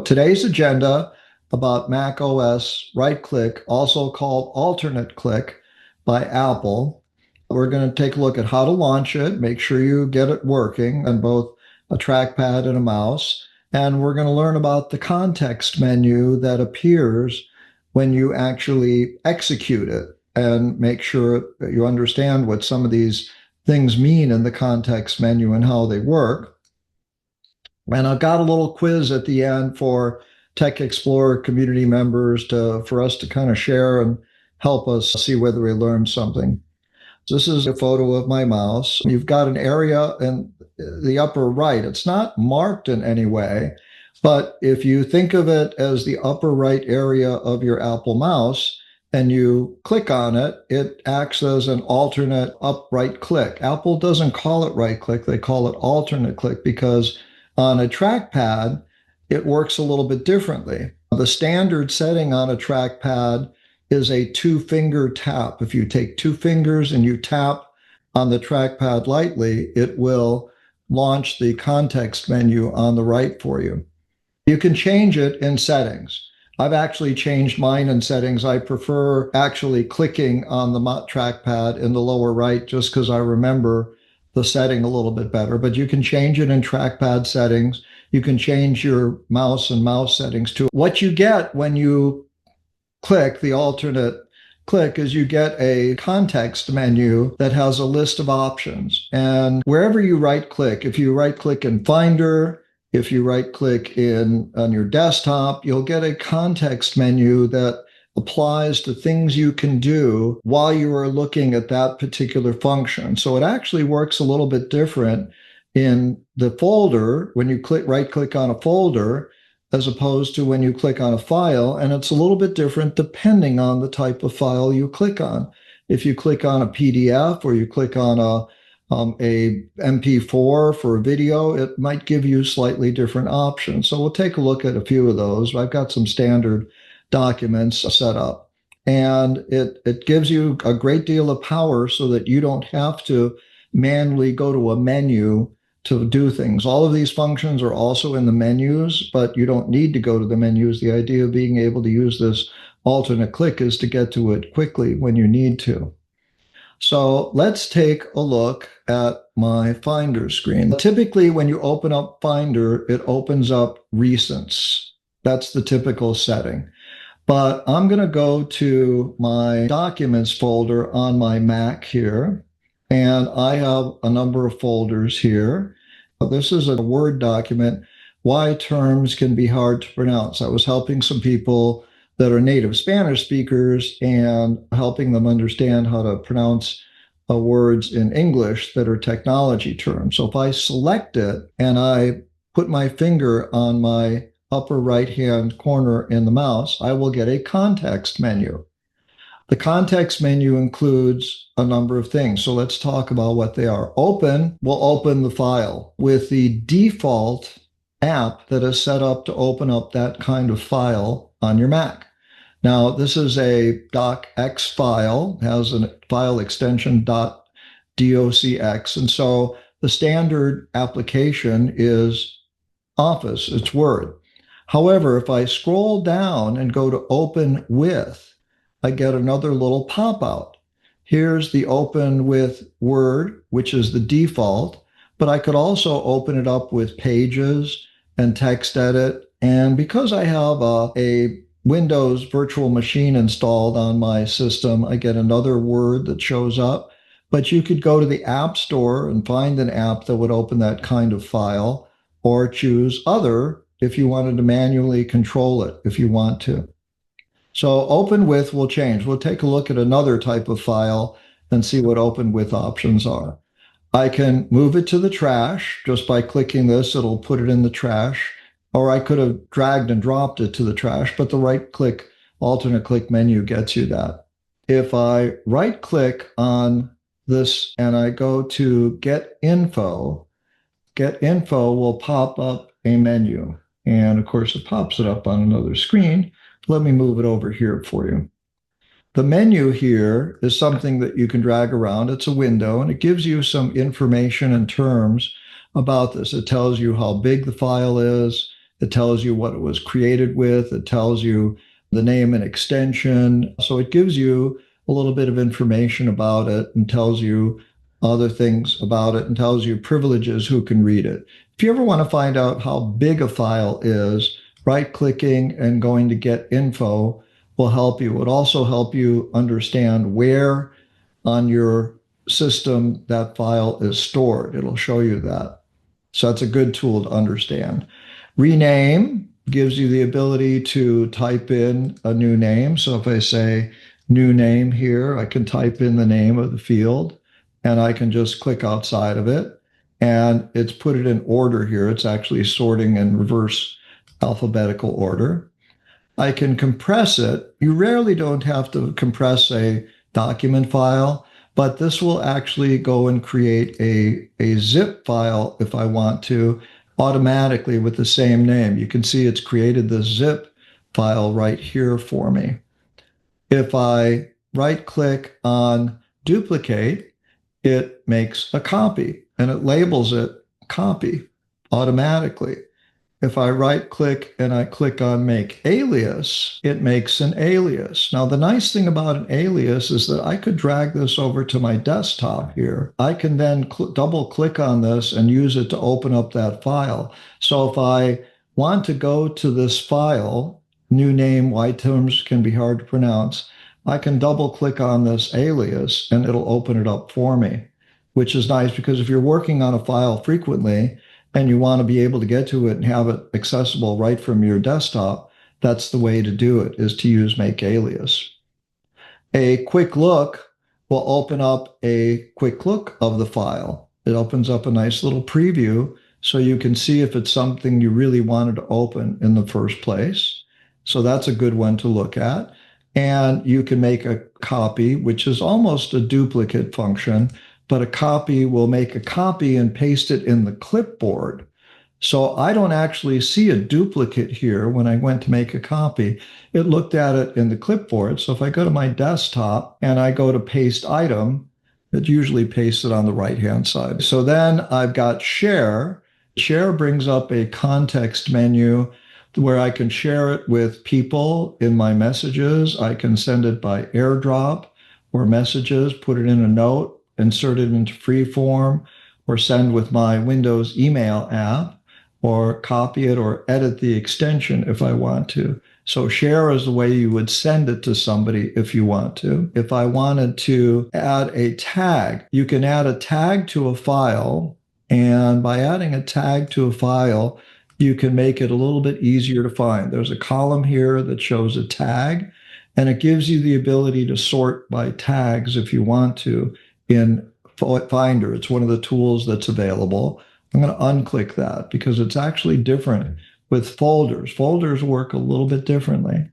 Today's agenda about Mac OS right click, also called alternate click by Apple. We're going to take a look at how to launch it, make sure you get it working on both a trackpad and a mouse. And we're going to learn about the context menu that appears when you actually execute it and make sure that you understand what some of these things mean in the context menu and how they work. And I've got a little quiz at the end for Tech Explorer community members for us to kind of share and help us see whether we learned something. So this is a photo of my mouse. You've got an area in the upper right. It's not marked in any way, but if you think of it as the upper right area of your Apple mouse and you click on it, it acts as an alternate up right click. Apple doesn't call it right click, they call it alternate click because on a trackpad, it works a little bit differently. The standard setting on a trackpad is a two-finger tap. If you take two fingers and you tap on the trackpad lightly, it will launch the context menu on the right for you. You can change it in settings. I've actually changed mine in settings. I prefer actually clicking on the trackpad in the lower right just because I remember the setting a little bit better, but you can change it in trackpad settings. You can change your mouse and mouse settings too. What you get when you click the alternate click is you get a context menu that has a list of options. And wherever you right click, if you right click in Finder, if you right click on your desktop, you'll get a context menu that applies to things you can do while you are looking at that particular function. So it actually works a little bit different in the folder when you right click on a folder as opposed to when you click on a file. And it's a little bit different depending on the type of file you click on. If you click on a PDF or you click on a MP4 for a video, it might give you slightly different options. So we'll take a look at a few of those. I've got some standard documents set up, and it gives you a great deal of power so that you don't have to manually go to a menu to do things. All of these functions are also in the menus, but you don't need to go to the menus. The idea of being able to use this alternate click is to get to it quickly when you need to. So let's take a look at my Finder screen. Typically, when you open up Finder, it opens up recents. That's the typical setting. But I'm going to go to my Documents folder on my Mac here, and I have a number of folders here. This is a Word document, Why Terms Can Be Hard to Pronounce. I was helping some people that are native Spanish speakers and helping them understand how to pronounce words in English that are technology terms. So if I select it and I put my finger on my upper right-hand corner in the mouse, I will get a context menu. The context menu includes a number of things. So let's talk about what they are. Open will open the file with the default app that is set up to open up that kind of file on your Mac. Now, this is a docx file, has a file extension .docx, and so the standard application is Office, it's Word. However, if I scroll down and go to Open With, I get another little pop-out. Here's the Open With Word, which is the default, but I could also open it up with Pages and Text Edit. And because I have a Windows virtual machine installed on my system, I get another Word that shows up. But you could go to the App Store and find an app that would open that kind of file, or choose Other if you wanted to manually control it, if you want to. So Open With will change. We'll take a look at another type of file and see what Open With options are. I can move it to the trash. Just by clicking this, it'll put it in the trash. Or I could have dragged and dropped it to the trash, but the right click, alternate click menu gets you that. If I right click on this and I go to Get Info will pop up a menu. And of course, it pops it up on another screen. Let me move it over here for you. The menu here is something that you can drag around. It's a window, and it gives you some information and terms about this. It tells you how big the file is. It tells you what it was created with. It tells you the name and extension. So it gives you a little bit of information about it and tells you other things about it and tells you privileges, who can read it. If you ever want to find out how big a file is, right-clicking and going to Get Info will help you. It will also help you understand where on your system that file is stored. It'll show you that. So that's a good tool to understand. Rename gives you the ability to type in a new name. So if I say new name here, I can type in the name of the field and I can just click outside of it. And it's put it in order here. It's actually sorting in reverse alphabetical order. I can compress it. You rarely don't have to compress a document file, but this will actually go and create a zip file if I want to automatically with the same name. You can see it's created this zip file right here for me. If I right click on duplicate, it makes a copy and it labels it copy automatically. If I right click and I click on make alias, it makes an alias. Now, the nice thing about an alias is that I could drag this over to my desktop here. I can then double click on this and use it to open up that file. So if I want to go to this file, new name, why terms can be hard to pronounce, I can double click on this alias and it'll open it up for me, which is nice because if you're working on a file frequently, and you want to be able to get to it and have it accessible right from your desktop, that's the way to do it, is to use make alias. A quick look will open up a quick look of the file. It opens up a nice little preview so you can see if it's something you really wanted to open in the first place. So that's a good one to look at. And you can make a copy, which is almost a duplicate function, but a copy will make a copy and paste it in the clipboard. So I don't actually see a duplicate here when I went to make a copy. It looked at it in the clipboard. So if I go to my desktop and I go to paste item, it usually pastes it on the right-hand side. So then I've got share. Share brings up a context menu where I can share it with people in my messages. I can send it by AirDrop or messages, put it in a note, insert it into freeform, or send with my Windows email app, or copy it or edit the extension if I want to. So share is the way you would send it to somebody if you want to. If I wanted to add a tag, you can add a tag to a file, and by adding a tag to a file, you can make it a little bit easier to find. There's a column here that shows a tag, and it gives you the ability to sort by tags if you want to in Finder. It's one of the tools that's available. I'm going to unclick that because it's actually different with folders. Folders work a little bit differently.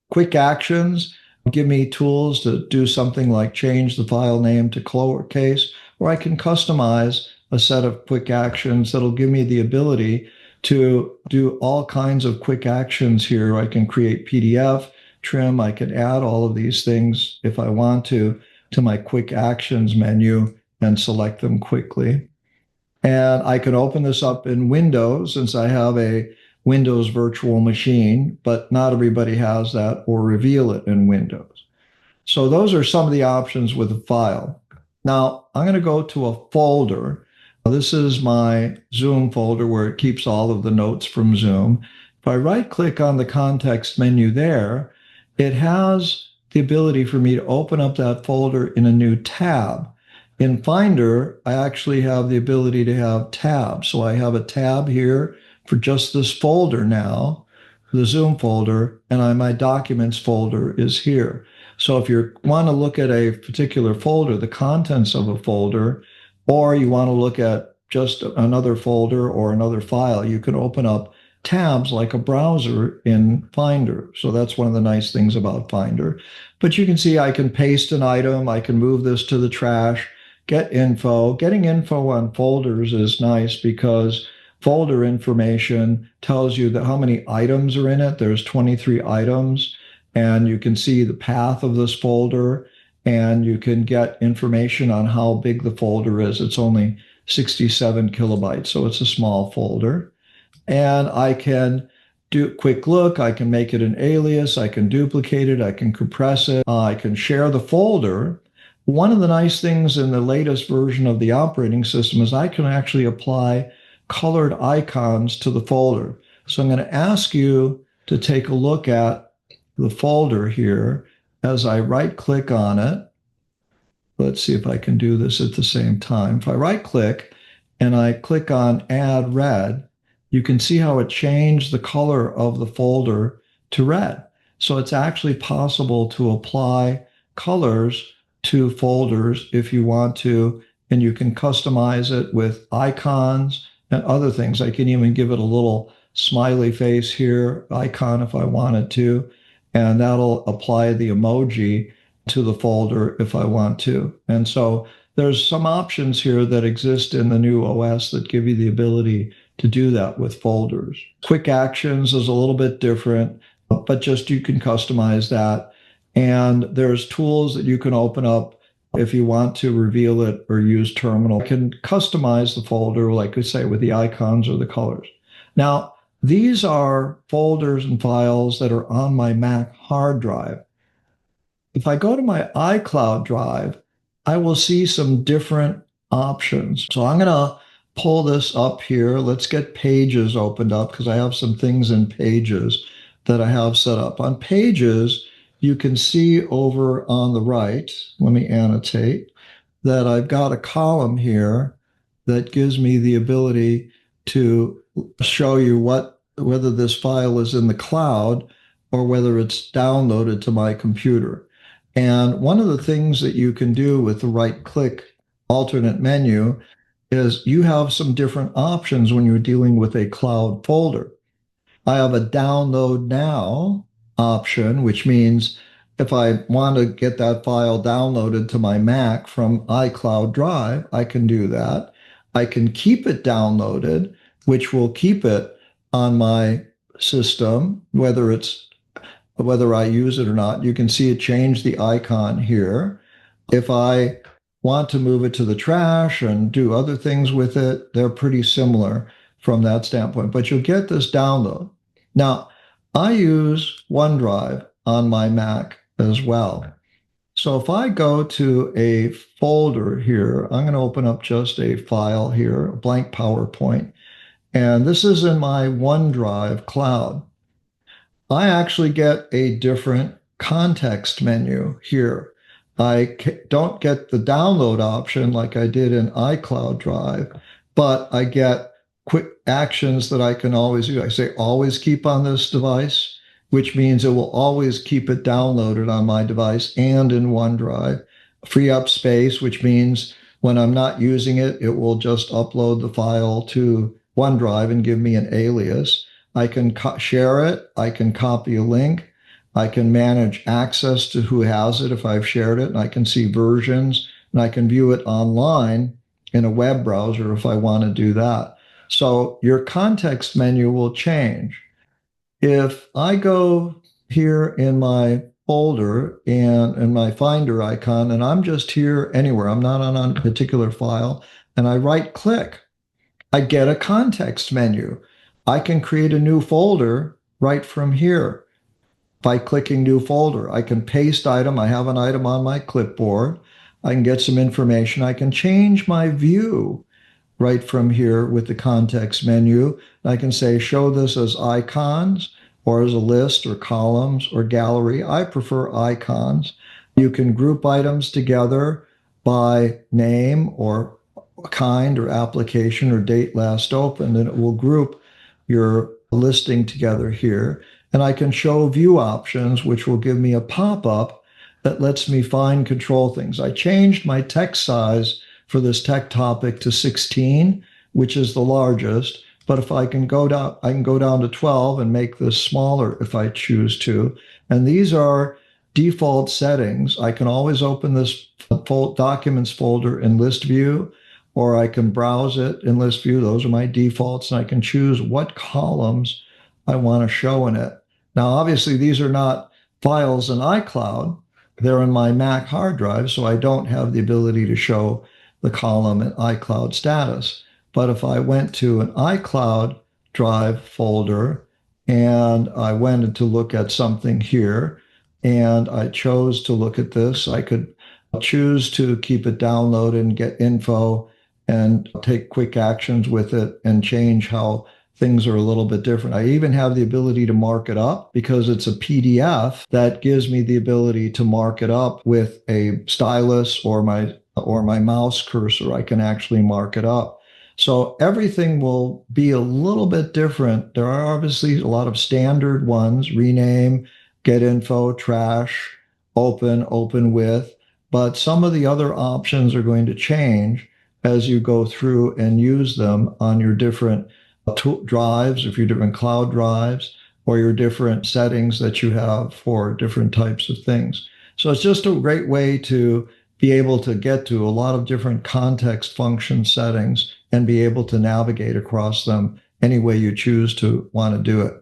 Quick actions give me tools to do something like change the file name to lowercase, or I can customize a set of quick actions that'll give me the ability to do all kinds of quick actions here. I can create PDF, trim, I can add all of these things if I want to my quick actions menu and select them quickly. And I can open this up in Windows since I have a Windows virtual machine, but not everybody has that, or reveal it in Windows. So those are some of the options with a file. Now I'm going to go to a folder. This is my Zoom folder where it keeps all of the notes from Zoom. If I right click on the context menu there, it has the ability for me to open up that folder in a new tab. In Finder, I actually have the ability to have tabs. So I have a tab here for just this folder now, the Zoom folder, and my documents folder is here. So if you want to look at a particular folder, the contents of a folder, or you want to look at just another folder or another file, you can open up tabs like a browser in Finder. So that's one of the nice things about Finder. But you can see I can paste an item, I can move this to the trash, get info. Getting info on folders is nice because folder information tells you that how many items are in it. There's 23 items, and you can see the path of this folder, and you can get information on how big the folder is. It's only 67 kilobytes, so it's a small folder. And I can do a quick look. I can make it an alias. I can duplicate it. I can compress it. I can share the folder. One of the nice things in the latest version of the operating system is I can actually apply colored icons to the folder. So I'm going to ask you to take a look at the folder here as I right click on it. Let's see if I can do this at the same time. If I right click and I click on add red, you can see how it changed the color of the folder to red. So it's actually possible to apply colors to folders if you want to, and you can customize it with icons and other things. I can even give it a little smiley face here icon if I wanted to, and that'll apply the emoji to the folder if I want to. And so there's some options here that exist in the new OS that give you the ability to do that with folders. Quick actions is a little bit different, but just you can customize that. And there's tools that you can open up if you want to reveal it or use terminal. You can customize the folder, like I say, with the icons or the colors. Now, these are folders and files that are on my Mac hard drive. If I go to my iCloud drive, I will see some different options. So I'm going to pull this up here. Let's get Pages opened up because I have some things in Pages that I have set up. On Pages, you can see over on the right, let me annotate, that I've got a column here that gives me the ability to show you whether this file is in the cloud or whether it's downloaded to my computer. And one of the things that you can do with the right-click alternate menu is you have some different options when you're dealing with a cloud folder. I have a download now option, which means if I want to get that file downloaded to my Mac from iCloud Drive, I can do that. I can keep it downloaded, which will keep it on my system, whether I use it or not. You can see it change the icon here. If I want to move it to the trash and do other things with it, they're pretty similar from that standpoint, but you'll get this download. Now, I use OneDrive on my Mac as well. So if I go to a folder here, I'm going to open up just a file here, a blank PowerPoint, and this is in my OneDrive cloud. I actually get a different context menu here. I don't get the download option like I did in iCloud Drive, but I get quick actions that I can always do. I say always keep on this device, which means it will always keep it downloaded on my device and in OneDrive. Free up space, which means when I'm not using it, it will just upload the file to OneDrive and give me an alias. I can share it. I can copy a link. I can manage access to who has it if I've shared it, and I can see versions, and I can view it online in a web browser if I want to do that. So your context menu will change. If I go here in my folder and in my Finder icon, and I'm just here anywhere, I'm not on a particular file, and I right click, I get a context menu. I can create a new folder right from here by clicking new folder. I can paste item. I have an item on my clipboard. I can get some information. I can change my view right from here with the context menu. I can say, show this as icons or as a list or columns or gallery. I prefer icons. You can group items together by name or kind or application or date last opened, and it will group your listing together here. And I can show view options, which will give me a pop-up that lets me find control things. I changed my text size for this tech topic to 16, which is the largest. But if I can go down, I can go down to 12 and make this smaller if I choose to. And these are default settings. I can always open this documents folder in list view, or I can browse it in list view. Those are my defaults, and I can choose what columns I want to show in it. Now, obviously, these are not files in iCloud. They're in my Mac hard drive, so I don't have the ability to show the column in iCloud status. But if I went to an iCloud Drive folder and I went to look at something here, and I chose to look at this. I could choose to keep it downloaded and get info and take quick actions with it and change how things are a little bit different. I even have the ability to mark it up because it's a PDF that gives me the ability to mark it up with a stylus or my mouse cursor. I can actually mark it up. So everything will be a little bit different. There are obviously a lot of standard ones: rename, get info, trash, open with. But some of the other options are going to change as you go through and use them on your different drives, if your different cloud drives, or your different settings that you have for different types of things. So it's just a great way to be able to get to a lot of different context function settings and be able to navigate across them any way you choose to want to do it.